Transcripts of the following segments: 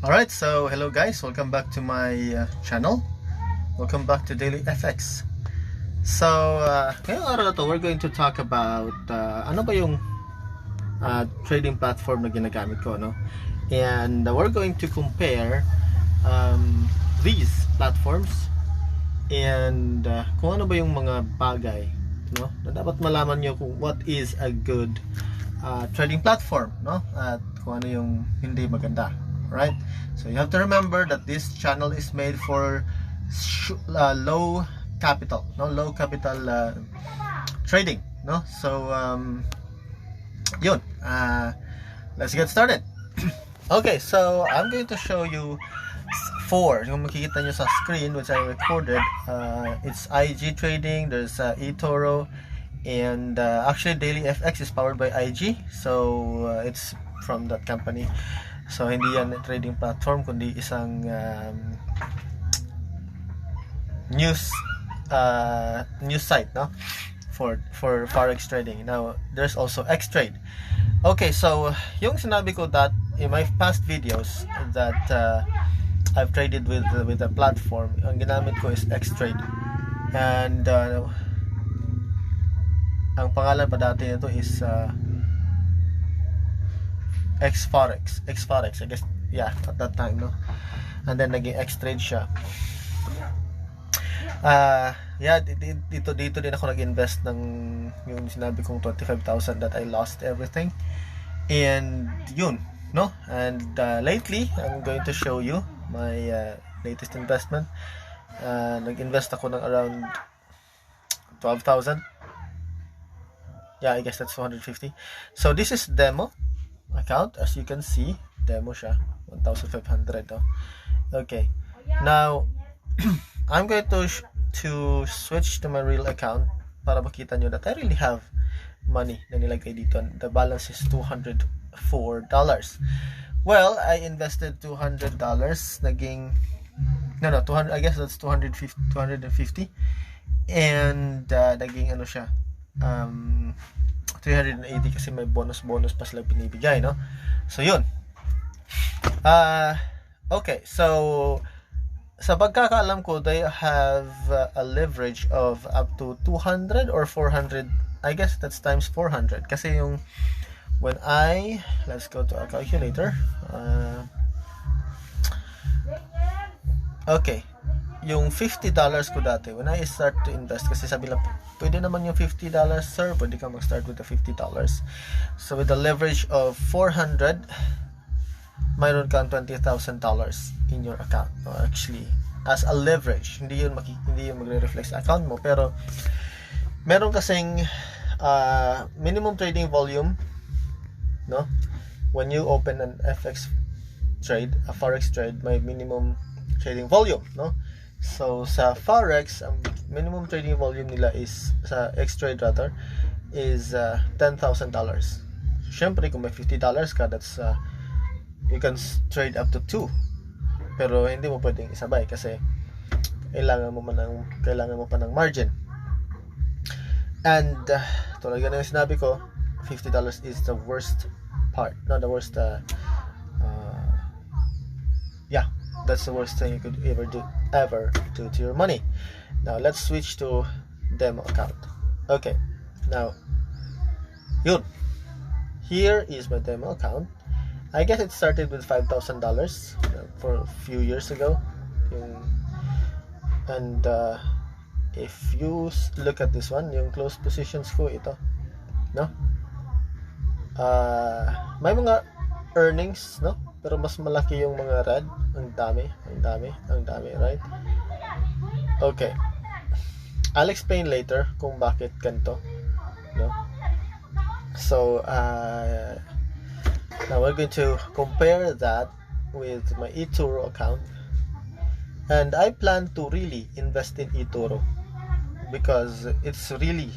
Alright, so hello guys, welcome back to my channel. Welcome back to Daily FX. So, ngayong araw na to, we're going to talk about ano ba yung trading platform na ginagamit ko, no? And we're going to compare these platforms and kung ano ba yung mga bagay, no? Na dapat malaman nyo kung what is a good trading platform, no? At kung ano yung hindi maganda. Right? So you have to remember that this channel is made for low capital, low capital trading, no? So yun, let's get started. Okay, so I'm going to show you four. Yung makikita nyo sa screen which I recorded, it's IG trading, there's eToro, and actually Daily FX is powered by IG, so it's from that company. So hindi yan trading platform kundi isang news site, no, for forex trading. Now there's also Xtrade. Okay, so yung sinabi ko that in my past videos that I've traded with a platform, ang ginamit ko is Xtrade, and ang pangalan pa dati nito is Xforex, I guess, yeah, at that time, no? And then naging Xtrade siya. Yeah, dito din ako nag-invest ng yung sinabi kong 25,000 that I lost everything. And yun, no? And lately, I'm going to show you my latest investment. Nag-invest ako ng around 12,000. Yeah, I guess that's 250. So this is demo account, as you can see, demo siya, 1,500. Okay, now I'm going to switch to my real account para makita nyo that I really have money na nilagay dito. The balance is $204. Well, I invested $200, naging no 200, I guess that's 250, and naging ano siya, 380 kasi may bonus pa sila binibigay, no? So yun. Okay, so sa pagkakaalam ko, they have a leverage of up to 200 or 400. I guess that's times 400 kasi yung when let's go to a calculator. Okay, yung $50 ko dati when I start to invest, kasi sabi lang pwede naman yung $50, sir, pwede ka mag-start with the $50. So with the leverage of 400, mayroon kang $20,000 in your account. No, actually, as a leverage, hindi yun magre-reflect sa account mo, pero meron kasing minimum trading volume, no? When you open an FX trade, a forex trade, may minimum trading volume, no? So sa forex, ang minimum trading volume nila is sa Xtrade rather is $10,000. Syempre kung may $50 ka, that's you can trade up to 2. Pero hindi mo pwedeng isabay kasi kailangan mo pa ng margin. And tulad ng sinabi ko, $50 is the worst part, not the worst. Yeah, that's the worst thing you could ever do to your money. Now let's switch to demo account. Okay, now yun, here is my demo account. I guess it started with $5,000 for a few years ago. And if you look at this one, yung close positions ko ito, no? May mga earnings, no? Pero mas malaki yung mga red. Ang dami, right? Okay, I'll explain later kung bakit ganito, no? So now we're going to compare that with my eToro account, and I plan to really invest in eToro because it's really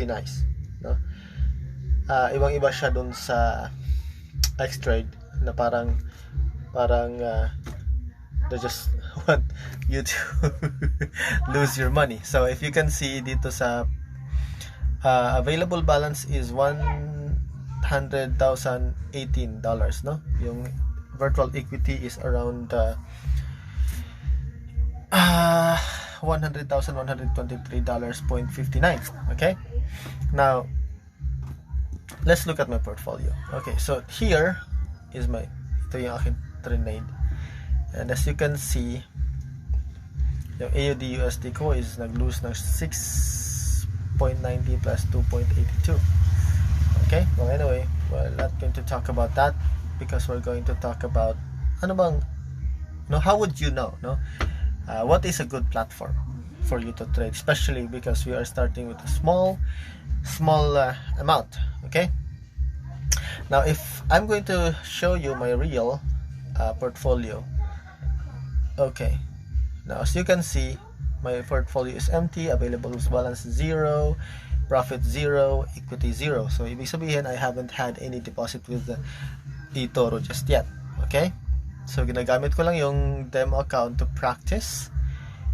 nice, no? Ibang-iba siya dun sa Xtrade na parang they just want you to lose your money. So if you can see dito sa available balance is $100,018, no? Yung virtual equity is around 100,123.59. Okay, now let's look at my portfolio. Okay, so here is ito yung aking trade, and as you can see, yung AUD USD ko is nag-lose ng 6.90 plus 2.82. Okay, well anyway, we're not going to talk about that because we're going to talk about how would you know, what is a good platform for you to trade, especially because we are starting with a small amount. Okay, now if I'm going to show you my real portfolio, okay, now as you can see, my portfolio is empty, available balance 0, profit 0, equity 0. So ibig sabihin, I haven't had any deposit with the eToro just yet. Okay, so ginagamit ko lang yung demo account to practice,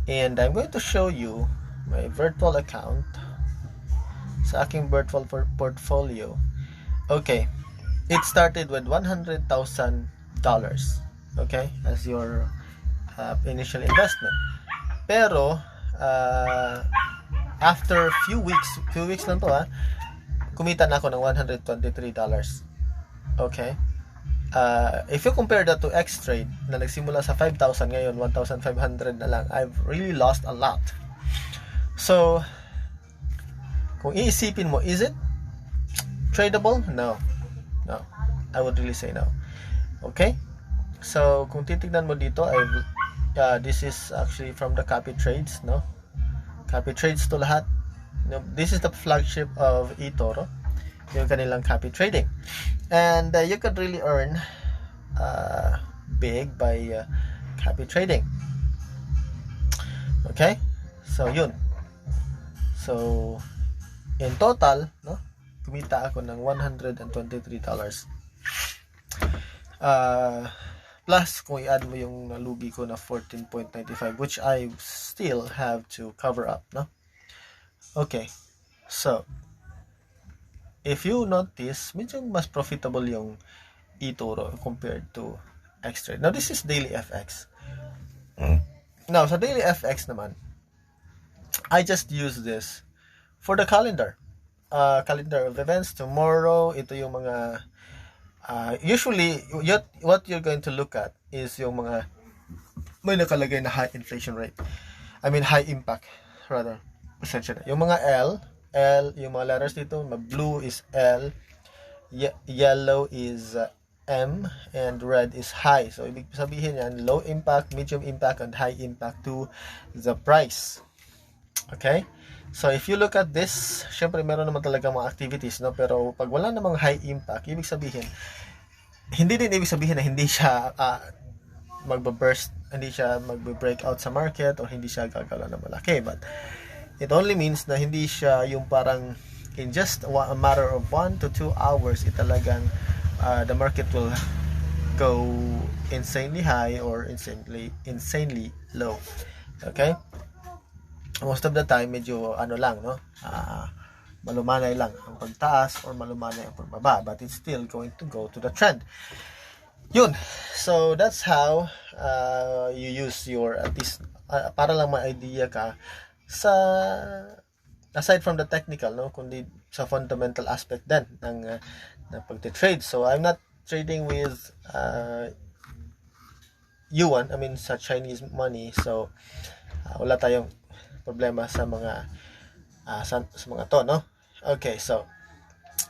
and I'm going to show you my virtual account sa aking virtual portfolio. Okay, it started with $100,000, okay, as your initial investment. Pero after few weeks lang to, kumita na ako ng $123. Okay, if you compare that to X-Trade na nagsimula sa 5,000, ngayon 1,500 na lang, I've really lost a lot. So kung iisipin mo, is it tradable? No, I would really say no. Okay, so kung titignan mo dito, this is actually from the copy trades, copy trades to lahat. This is the flagship of eToro, yung kanilang copy trading, and you could really earn big by copy trading. Okay, so yun, so in total, kumita ako ng $123. Plus kung i-add mo yung nalugi ko na 14.95, which I still have to cover up, Okay, so if you notice, medyo mas profitable yung eToro compared to X-Trade. Now this is daily FX. Now sa daily FX naman, I just use this for the calendar of events. Tomorrow, ito yung mga usually what you're going to look at is yung mga may nakalagay na high inflation rate, high impact rather, essentially yung mga L, yung mga letters dito, blue is L, yellow is M, and red is high. So ibig sabihin yan, low impact, medium impact, and high impact to the price. Okay, so if you look at this, syempre meron naman talaga mga activities, pero pag wala namang high impact, ibig sabihin, hindi na hindi siya magbe-burst, hindi siya magbe-break out sa market, or hindi siya gagalaw na malaki, but it only means na hindi siya yung parang in just a matter of 1 to 2 hours, talagang the market will go insanely high or insanely low. Okay, most of the time medyo malumanay lang ang pagtaas or malumanay ang pagbaba, but it's still going to go to the trend. Yun, so that's how you use your, at least para lang may idea ka sa, aside from the technical, kundi sa fundamental aspect din ng pagte-trade. So I'm not trading with yuan, sa Chinese money, so wala tayong problema sa mga to, Okay, so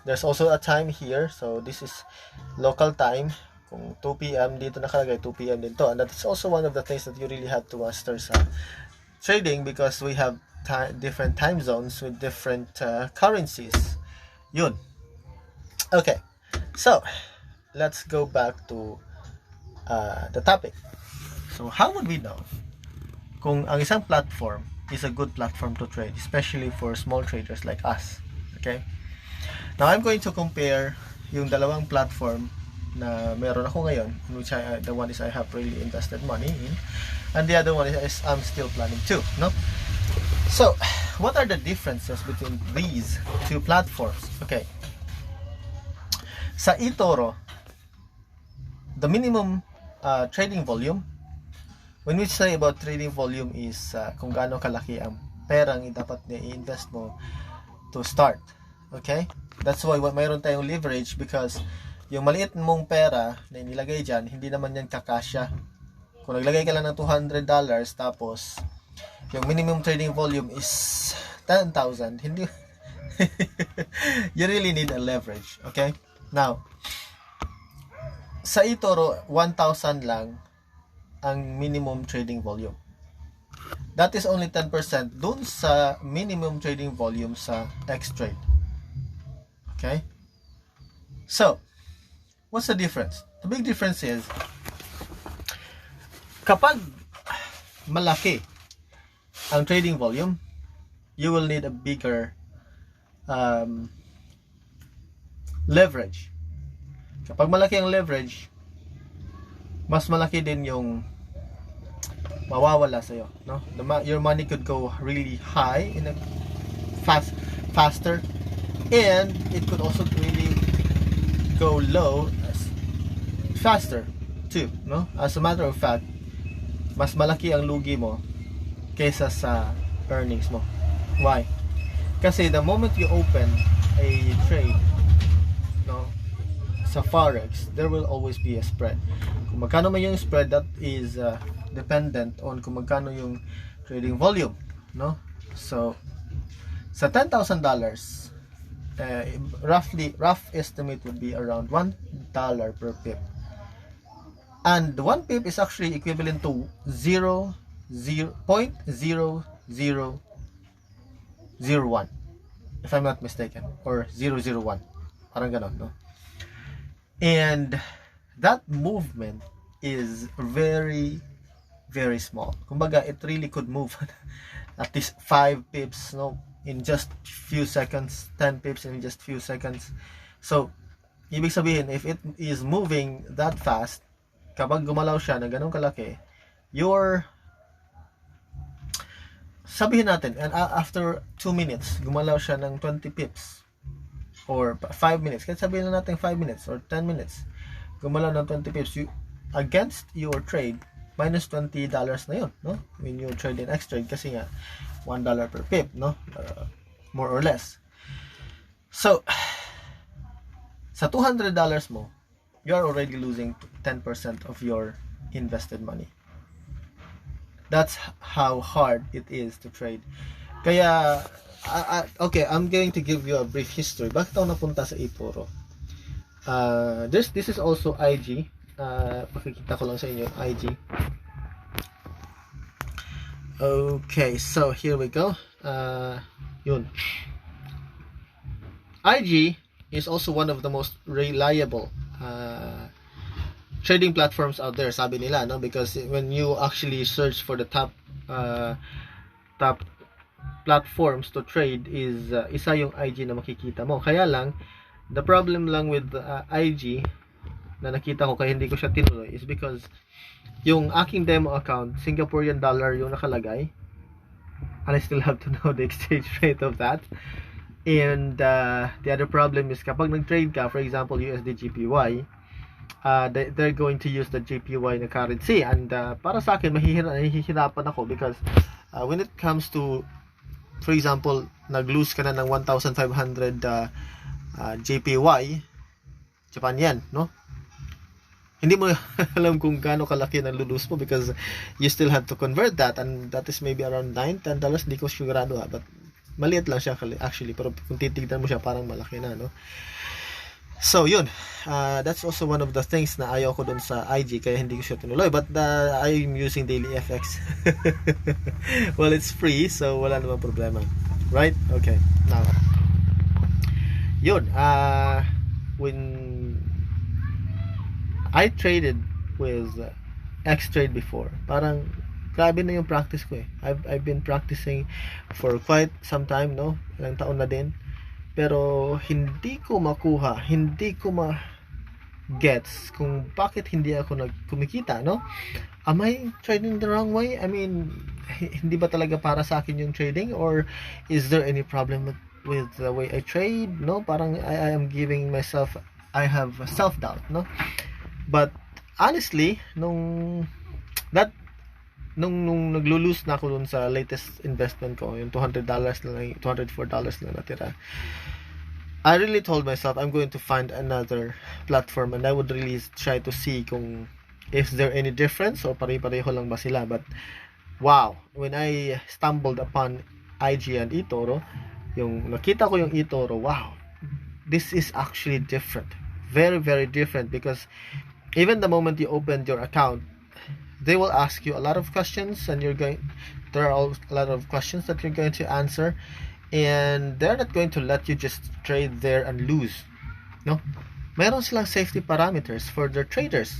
there's also a time here, so this is local time. Kung 2 p.m. dito nakalagay, 2 p.m. din to, and that's also one of the things that you really have to master sa trading, because we have different time zones with different currencies. Yun. Okay, so let's go back to the topic. So how would we know kung ang isang platform is a good platform to trade, especially for small traders like us? Okay, now I'm going to compare yung dalawang platform na meron ako ngayon, which the one is I have really invested money in, and the other one is I'm still planning to, So what are the differences between these two platforms? Okay, sa eToro, the minimum trading volume. When we say about trading volume is kung gaano kalaki ang perang dapat na i-invest mo to start. Okay? That's why mayroon tayong leverage, because yung maliit mong pera na inilagay dyan, hindi naman yan kakasya. Kung naglagay ka lang ng $200 tapos yung minimum trading volume is 10,000, hindi you really need a leverage. Okay? Now, sa eToro, 1,000 lang ang minimum trading volume. That is only 10% dun sa minimum trading volume sa X-Trade. Okay? So, what's the difference? The big difference is, kapag malaki ang trading volume, you will need a bigger leverage. Kapag malaki ang leverage, mas malaki din yung mawawala sa'yo, no? Your money could go really high in a faster, and it could also really go low faster too, no? As a matter of fact, mas malaki ang lugi mo kaysa sa earnings mo. Why? Kasi the moment you open a trade, no, sa Forex, there will always be a spread. Kung magkano man yung spread, that is dependent on kung magkano yung trading volume, no? So, sa $10,000, rough estimate would be around $1 per pip. And 1 pip is actually equivalent to 0.0001, if I'm not mistaken, or 001, parang ganon, no? And that movement is very, very small. Kumbaga, it really could move at least 5 pips, no, in just few seconds, 10 pips in just few seconds. So, ibig sabihin, if it is moving that fast, kapag gumalaw siya na ganun kalaki, sabihin natin, and after 2 minutes, gumalaw siya ng 20 pips, or 5 minutes, kahit sabihin na natin 5 minutes, or 10 minutes, gumalaw ng 20 pips, against your trade, minus $20 na yun, no? When you trade in X-Trade, kasi nga, $1 per pip, no? More or less. So, sa $200 mo, you are already losing 10% of your invested money. That's how hard it is to trade. Kaya, okay, I'm going to give you a brief history. Bakit ako napunta sa eToro? This is also IG. Pakikita ko lang sa inyo IG. Okay, so here we go. Yun. IG is also one of the most reliable trading platforms out there, sabi nila, no? Because when you actually search for the top platforms to trade, is isa yung IG na makikita mo. Kaya lang, the problem lang with IG na nakita ko kaya hindi ko siya tinuloy is because yung aking demo account, Singaporean dollar yung nakalagay, and I still have to know the exchange rate of that. And the other problem is kapag nag-trade ka, for example, USD GPY, they're going to use the GPY na currency, and para sa akin mahihirapan ako because when it comes to, for example, nag-lose ka na ng 1,500 JPY, Japan yen, no? Hindi mo alam kung gaano kalaki ng lulus mo because you still have to convert that, and that is maybe around $9-10, hindi ko sigurado but maliit lang siya actually, pero kung titignan mo siya parang malaki na, no? So yun, that's also one of the things na ayaw ko dun sa IG kaya hindi ko siya tinuloy, but I'm using Daily FX. Well, it's free, so wala namang problema, right? Okay, now yun, when I traded with X-Trade before, parang grabe na yung practice ko eh. I've been practicing for quite some time, no? Ilang taon na din. Pero hindi ko makuha, hindi ko ma-gets kung bakit hindi ako kumikita, no? Am I trading the wrong way? I mean, hindi ba talaga para sa akin yung trading? Or is there any problem with the way I trade? No? Parang I am giving myself, I have self-doubt, no? But honestly, nung naglo-lose na ako dun sa latest investment ko, yung $200 na lang, $204 na natira, I really told myself I'm going to find another platform, and I would really try to see kung if there any difference or pare-pareho lang ba sila. But wow, when I stumbled upon IG and eToro, yung nakita ko yung eToro, wow, this is actually different, very very different, because even the moment you opened your account, they will ask you a lot of questions, and there are a lot of questions that you're going to answer, and they're not going to let you just trade there and lose. No, meron silang safety parameters for their traders.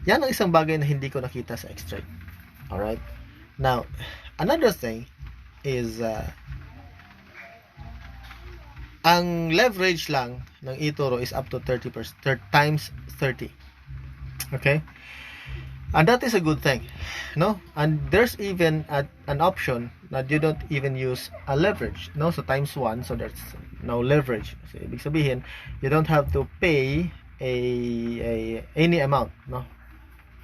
Yan ang isang bagay na hindi ko nakita sa Xtrade. Alright, now another thing is ang leverage lang ng eToro is up to 30 times 30. Okay, and that is a good thing, no? And there's even an option that you don't even use a leverage, no? So times 1, so there's no leverage. So ibig sabihin, you don't have to pay any amount, no,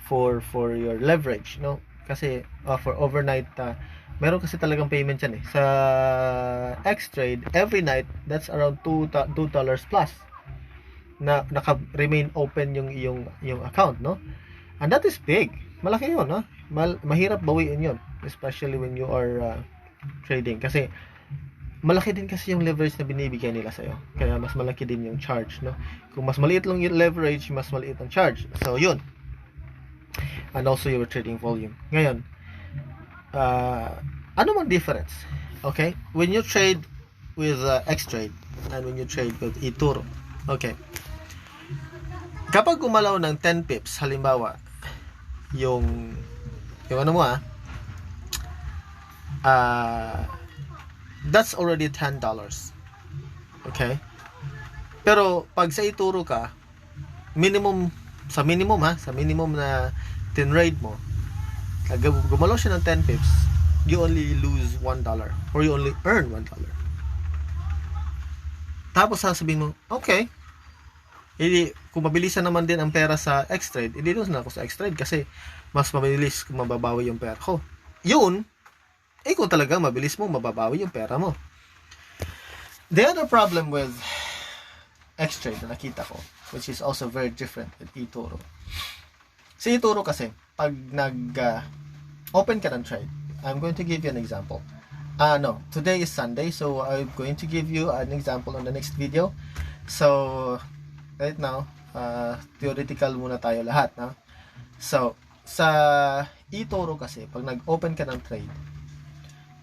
for your leverage, no? Kasi for overnight, meron kasi talagang payment yan eh. Sa Xtrade, every night, that's around $2 plus na naka-remain open yung account, no? And that is big. Malaki yun, no? Mahirap bawiin yun, especially when you are trading. Kasi malaki din kasi yung leverage na binibigay nila sa'yo. Kaya mas malaki din yung charge, no? Kung mas maliit lang yung leverage, mas maliit ang charge. So, yun. And also your trading volume. Ngayon, ano mang difference? Okay? When you trade with Xtrade and when you trade with eToro. Okay. Kapag gumalaw ng 10 pips, halimbawa, yung ano mo that's already $10. Okay? Pero pag sa eToro ka, sa minimum na tinrade mo, gumalaw siya ng 10 pips, you only lose $1 or you only earn $1. Tapos sasabihin mo, okay, kung mabilisan naman din ang pera sa Xtrade, doon na ako sa Xtrade kasi mas mabilis kung mababawi yung pera ko. Yun, kung talaga mabilis mo mababawi yung pera mo. The other problem with Xtrade na nakita ko, which is also very different with eToro. Sa eToro kasi, pag open ka ng trade, I'm going to give you an example. Today is Sunday, so I'm going to give you an example on the next video. So, right now, theoretical muna tayo lahat, no? So, sa eToro kasi, pag nag-open ka ng trade,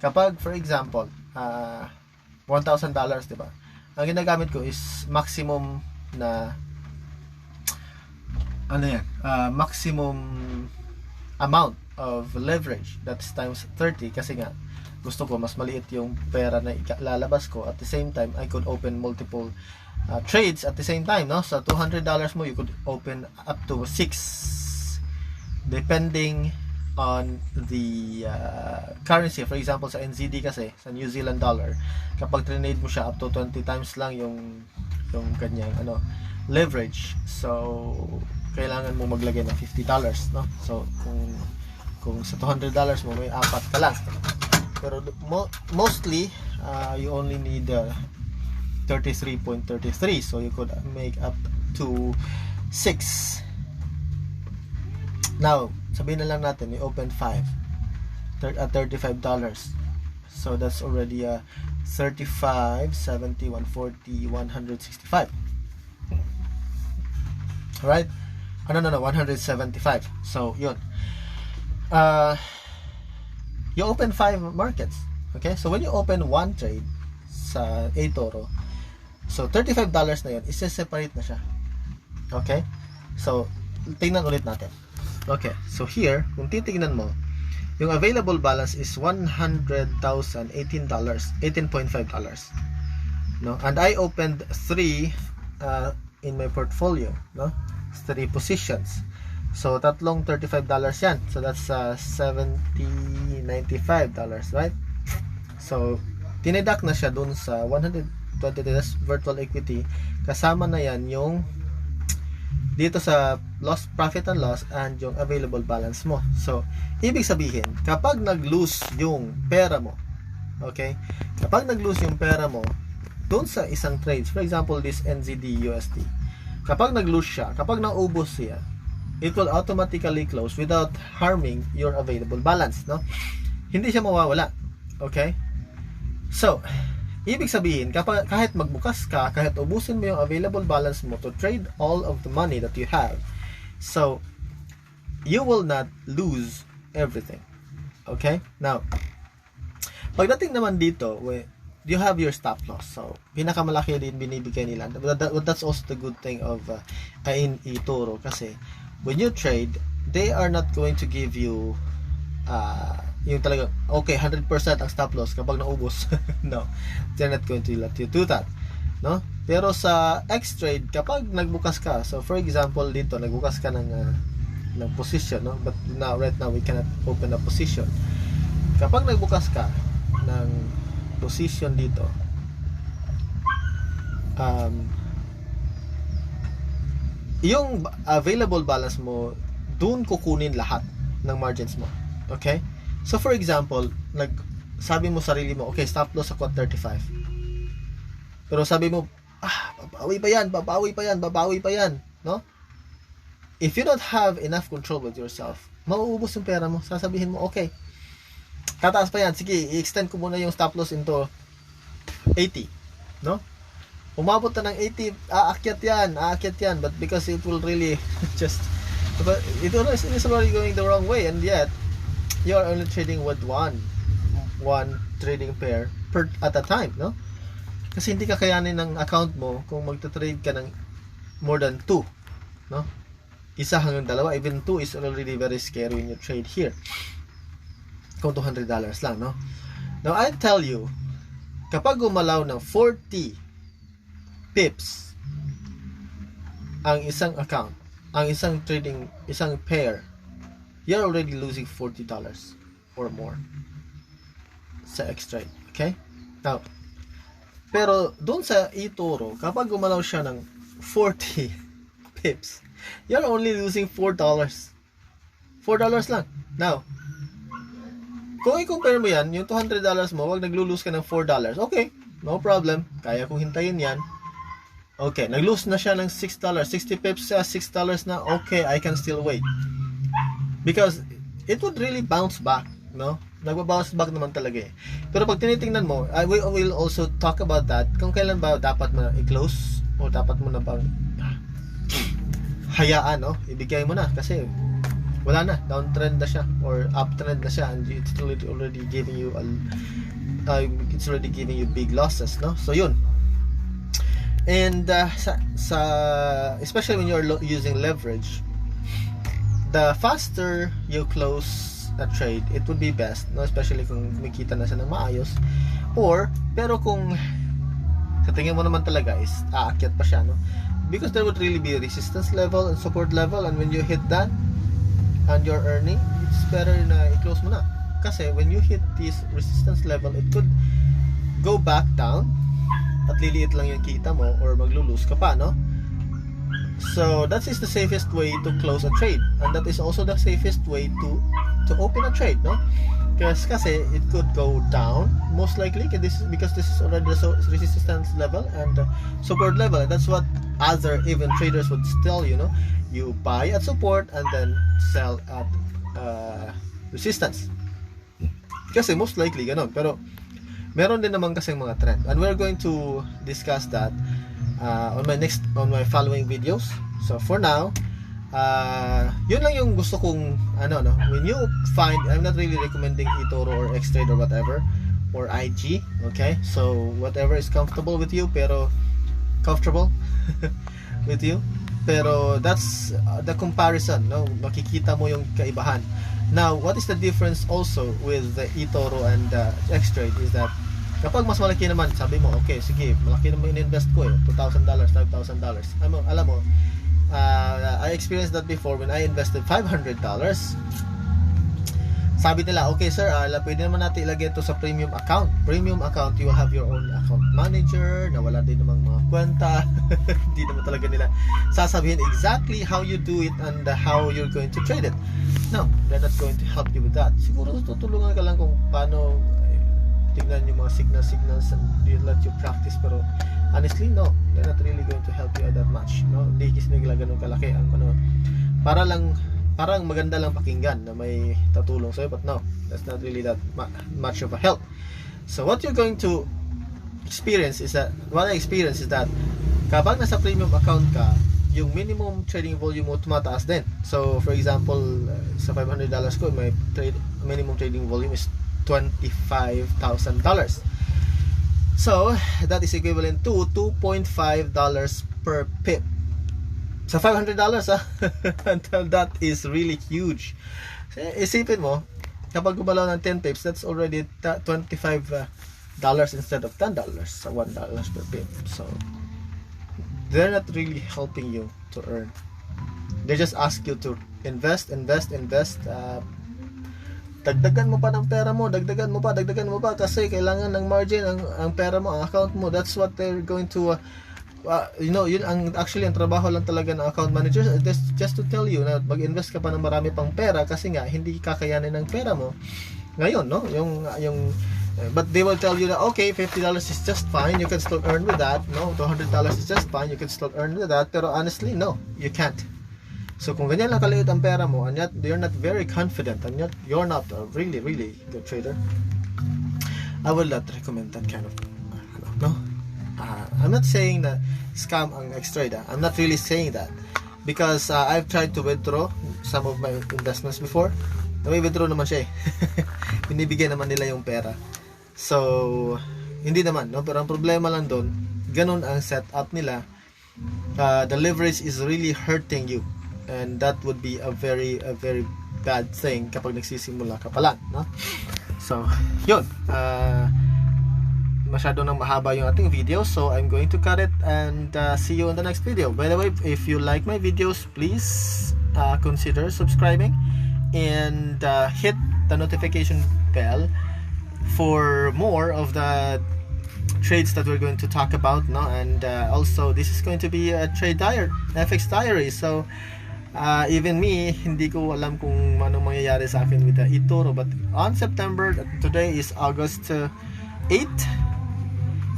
kapag, for example, $1,000, diba? Ang ginagamit ko is maximum na, maximum amount of leverage, that's times 30, kasi nga, gusto ko mas maliit yung pera na lalabas ko. At the same time, I could open multiple trades at the same time, no? Sa $200 mo, you could open up to 6 depending on the currency. For example, sa NZD kasi, sa New Zealand dollar, kapag trade mo siya, up to 20 times lang yung kanyang leverage. So, kailangan mo maglagay ng $50, no? So, kung sa $200 mo, may 4 ka lang. Pero mostly, you only need 33.33, so you could make up to 6. Now, sabihin na lang natin, you open 5 at $35. So that's already 35, 70, 140, 165. Alright? No, 175. So, yun. You open 5 markets. Okay? So, when you open one trade sa eToro, so, $35 na yun, isa-separate na siya. Okay? So, tingnan ulit natin. Okay. So, here, kung titignan mo, yung available balance is $100,018, $18.5. No? And I opened 3 in my portfolio. No? 3 positions. So, tatlong $35 yan. So, that's $95, right? So, tinedak na siya dun sa 120 virtual equity. Kasama na yan yung dito sa loss, profit and loss, and yung available balance mo. So, ibig sabihin, kapag nag-lose yung pera mo, okay? Kapag nag-lose yung pera mo, doon sa isang trade, for example, this NZD USD, kapag nag-lose siya, kapag naubos siya, it will automatically close without harming your available balance, no? Hindi siya mawawala, okay? So, ibig sabihin, kahit magbukas ka, kahit ubusin mo yung available balance mo to trade all of the money that you have, so, you will not lose everything. Okay? Now, pagdating naman dito, you have your stop loss. So, pinakamalaki din binibigay nila. But that's also the good thing of in eToro kasi when you trade, they are not going to give you yung talaga, okay, 100% ang stop loss kapag naubos. No, they're not going to let you do that, no? Pero sa X-Trade, kapag nagbukas ka, so for example dito, nagbukas ka ng position, no? But right now we cannot open a position. Kapag nagbukas ka ng position dito, yung available balance mo, doon kukunin lahat ng margins mo, okay? So for example, sabi mo sarili mo, okay, stop loss ako at 35. Pero sabi mo, babawi pa yan, no? If you don't have enough control with yourself, mauubos yung pera mo. Sasabihin mo, okay, tataas pa yan, sige, i-extend ko muna yung stop loss into 80, no? Umabot na ng 80, aakyat yan, but because it will really just, but it is already going the wrong way, and yet you are only trading with one trading pair at a time, no? Kasi hindi kakayanin ng account mo kung magta-trade ka ng more than 2, no? Isa hanggang dalawa, even 2 is already very scary when you trade here. Kung $200 lang, no? Now, I tell you, kapag gumalaw ng 40 pips ang isang account, ang isang pair, you're already losing $40 or more sa X-Trade, okay? Now, pero doon sa eToro, kapag gumalaw siya ng 40 pips, you're only losing $4. $4 lang. Now, kung i-compare mo yan, yung $200 mo, wag naglo-lose ka ng $4. Okay, no problem. Kaya kong hintayin yan. Okay, nag-lose na siya ng $6. 60 pips siya, $6 na. Okay, I can still wait. Because it would really bounce back, no? Nagba-bounce back naman talaga eh. Pero pag tinitingnan mo, I will also talk about that. Kung kailan ba dapat mo na i-close o dapat mo na bang hayaan, no? Ibigay mo na kasi wala na, downtrend na siya or uptrend na siya, and it's already giving you big losses, no? So yun. And especially when you're using leverage, the faster you close a trade, it would be best, no? Especially kung kumikita na siya ng maayos, pero kung sa tingin mo naman talaga is aakyat pa siya, no? Because there would really be a resistance level and support level, and when you hit that and you're earning, it's better na i-close mo na. Kasi when you hit this resistance level, it could go back down at liliit lang yung kita mo or maglo-lose ka pa, no? So that is the safest way to close a trade, and that is also the safest way to open a trade, no? Kasi it could go down most likely because this is already the resistance level and support level, and that's what other even traders would tell you, no? You buy at support and then sell at resistance. Kasi most likely ganun, pero meron din naman kasing mga trend, and we're going to discuss that on my following videos. So for now, yun lang yung gusto kong no, when you find, I'm not really recommending eToro or X-Trade or whatever or IG, okay? So whatever is comfortable with you, pero that's the comparison, no? Makikita mo yung kaibahan. Now, what is the difference also with the eToro and X-Trade is that kapag mas malaki naman, sabi mo, okay, sige, malaki naman in-invest ko eh, $2,000, $5,000. Alam mo, I experienced that before when I invested $500. sabi nila, okay sir, pwede naman natin ilagay ito sa premium account. Premium account, you have your own account manager, na wala din namang mga kwenta. Hindi naman talaga nila sasabihin exactly how you do it and how you're going to trade it. No, they're not going to help you with that. Siguro tutulungan ka lang kung paano tignan yung mga signals and they'll let you practice, pero honestly, no, they're not really going to help you that much. No, hindi kasi nila ganun kalaki ang parang maganda lang pakinggan na may tatulong sa'yo, but no, that's not really that much of a help. So what you're going to experience is that, what I experience is that kapag nasa premium account ka, yung minimum trading volume mo tumataas din. So for example, sa $500 ko, my minimum trading volume is $25,000. So that is equivalent to $2.5 per pip. Sa $500 that is really huge. Isipin mo, kapag gumalaw ng 10 pips, that's already $25 instead of $10 sa $1 per pip. So they're not really helping you to earn. They just ask you to invest. Dagdagan mo pa ng pera mo, dagdagan mo pa kasi kailangan ng margin ang pera mo, ang account mo. That's what they're going to yun ang actually ang trabaho lang talaga ng account manager, just to tell you na mag-invest ka pa ng marami pang pera kasi nga hindi kakayanin ng pera mo ngayon, no? But they will tell you that okay, $50 is just fine, you can still earn with that, no? $200 is just fine, you can still earn with that, pero honestly, no, you can't. So kung ganyan lang kaliit ang pera mo and yet you're not very confident and yet you're not a really good trader, I would not recommend that kind of no. I'm not saying that scam ang X-Trade. I'm not really saying that because I've tried to withdraw some of my investments before. May withdraw naman siya eh. Binibigyan naman nila yung pera. So, hindi naman, no? Pero ang problema lang doon, ganun ang setup nila. The leverage is really hurting you. And that would be a very bad thing kapag nagsisimula ka pa lang, no? So, yun. Masyado nang mahaba yung ating video, so I'm going to cut it and see you in the next video. By the way, if you like my videos, please consider subscribing and hit the notification bell for more of the trades that we're going to talk about, no? And also this is going to be a trade diary, FX diary. So even me, hindi ko alam kung anong mangyayari sa akin with the eToro, but on September, today is August 8,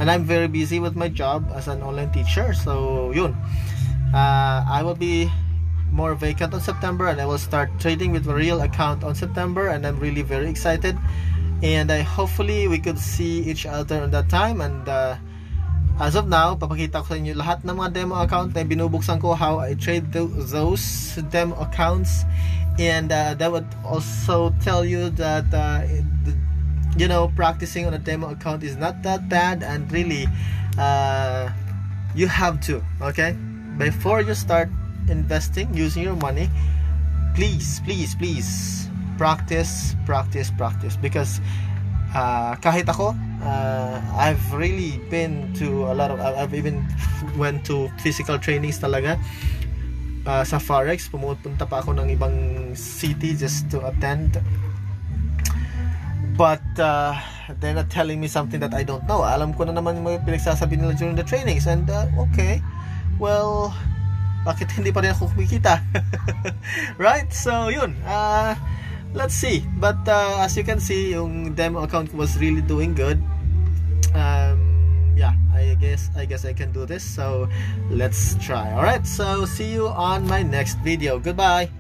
and I'm very busy with my job as an online teacher. So yun, I will be more vacant on September and I will start trading with a real account on September, and I'm really very excited, and hopefully we could see each other on that time. And as of now, papakita ko sa inyo lahat ng mga demo account na binubuksan ko, how I trade those demo accounts, and that would also tell you that you know, practicing on a demo account is not that bad, and really you have to, okay, before you start investing using your money, please practice, because kahit ako, I've really been to a lot of, I've even went to physical trainings talaga sa Forex. Pumupunta pa ako ng ibang city just to attend, but they're not telling me something that I don't know. Alam ko na naman yung mga pinagsasabi nila during the trainings, and okay, well, bakit hindi pa rin ako kumikita? Right? So yun, let's see. But as you can see, yung demo account was really doing good. Yeah, I guess I can do this, so let's try. Alright, so see you on my next video. Goodbye.